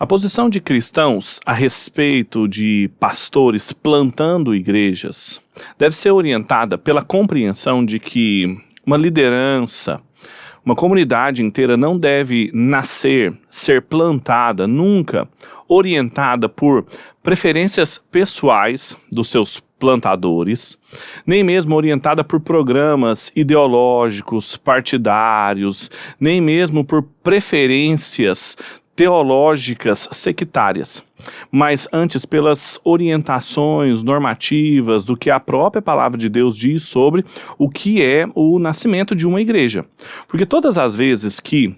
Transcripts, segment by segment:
A posição de cristãos a respeito de pastores plantando igrejas deve ser orientada pela compreensão de que uma liderança, uma comunidade inteira não deve ser plantada, nunca orientada por preferências pessoais dos seus plantadores, nem mesmo orientada por programas ideológicos, partidários, nem mesmo por preferências teológicas sectárias, mas antes pelas orientações normativas do que a própria palavra de Deus diz sobre o que é o nascimento de uma igreja. Porque todas as vezes que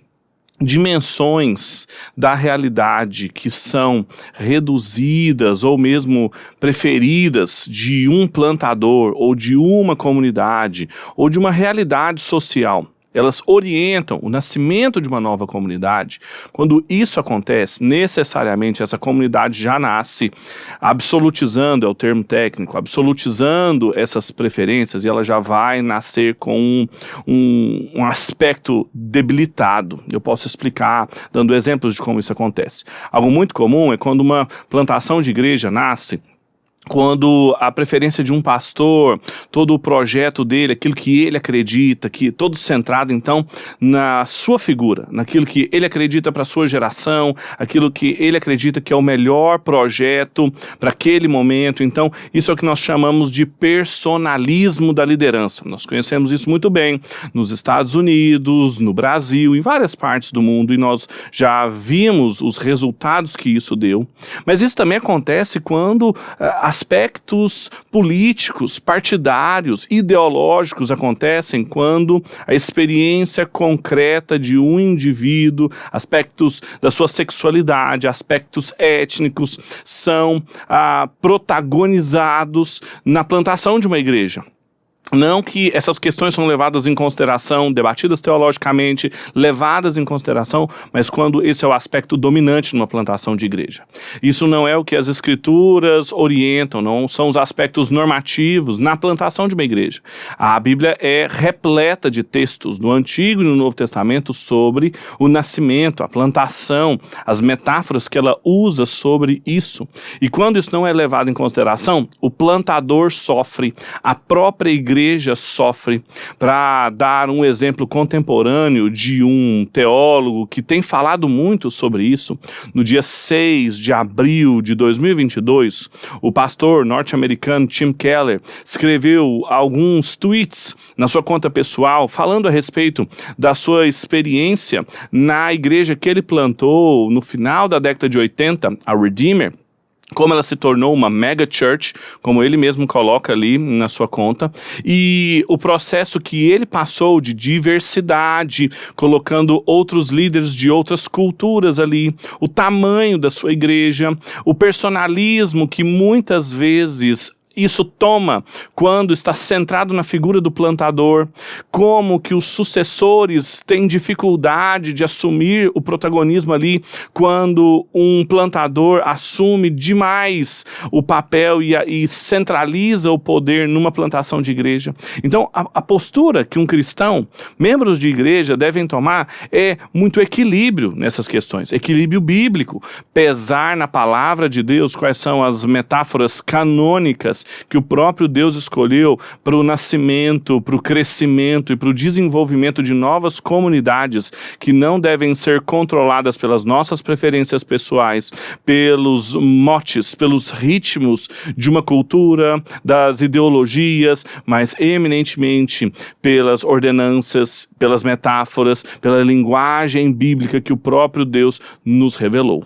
dimensões da realidade que são reduzidas ou mesmo preferidas de um plantador ou de uma comunidade ou de uma realidade social, elas orientam o nascimento de uma nova comunidade. Quando isso acontece, necessariamente essa comunidade já nasce absolutizando, é o termo técnico, absolutizando essas preferências, e ela já vai nascer com um aspecto debilitado. Eu posso explicar dando exemplos de como isso acontece. Algo muito comum é quando uma plantação de igreja nasce, quando a preferência de um pastor, todo o projeto dele, aquilo que ele acredita, que todo centrado então na sua figura, naquilo que ele acredita para a sua geração, aquilo que ele acredita que é o melhor projeto para aquele momento. Então, isso é o que nós chamamos de personalismo da liderança. Nós conhecemos isso muito bem nos Estados Unidos, no Brasil, em várias partes do mundo, e nós já vimos os resultados que isso deu. Mas isso também acontece quando aspectos políticos, partidários, ideológicos acontecem quando a experiência concreta de um indivíduo, aspectos da sua sexualidade, aspectos étnicos são protagonizados na plantação de uma igreja. Não que essas questões são levadas em consideração, debatidas teologicamente, levadas em consideração, mas quando esse é o aspecto dominante numa plantação de igreja. Isso não é o que as escrituras orientam, não são os aspectos normativos na plantação de uma igreja. A Bíblia é repleta de textos no Antigo e no Novo Testamento sobre o nascimento, a plantação, as metáforas que ela usa sobre isso. E quando isso não é levado em consideração, o plantador sofre, a própria igreja sofre. Para dar um exemplo contemporâneo de um teólogo que tem falado muito sobre isso, no dia 6 de abril de 2022, o pastor norte-americano Tim Keller escreveu alguns tweets na sua conta pessoal falando a respeito da sua experiência na igreja que ele plantou no final da década de 80, a Redeemer, como ela se tornou uma mega church, como ele mesmo coloca ali na sua conta, e o processo que ele passou de diversidade, colocando outros líderes de outras culturas ali, o tamanho da sua igreja, o personalismo que muitas vezes isso toma quando está centrado na figura do plantador, como que os sucessores têm dificuldade de assumir o protagonismo ali quando um plantador assume demais o papel e centraliza o poder numa plantação de igreja. Então, a postura que um cristão, membros de igreja, devem tomar é muito equilíbrio nessas questões, equilíbrio bíblico, pesar na palavra de Deus quais são as metáforas canônicas que o próprio Deus escolheu para o nascimento, para o crescimento e para o desenvolvimento de novas comunidades que não devem ser controladas pelas nossas preferências pessoais, pelos motes, pelos ritmos de uma cultura, das ideologias, mas eminentemente pelas ordenanças, pelas metáforas, pela linguagem bíblica que o próprio Deus nos revelou.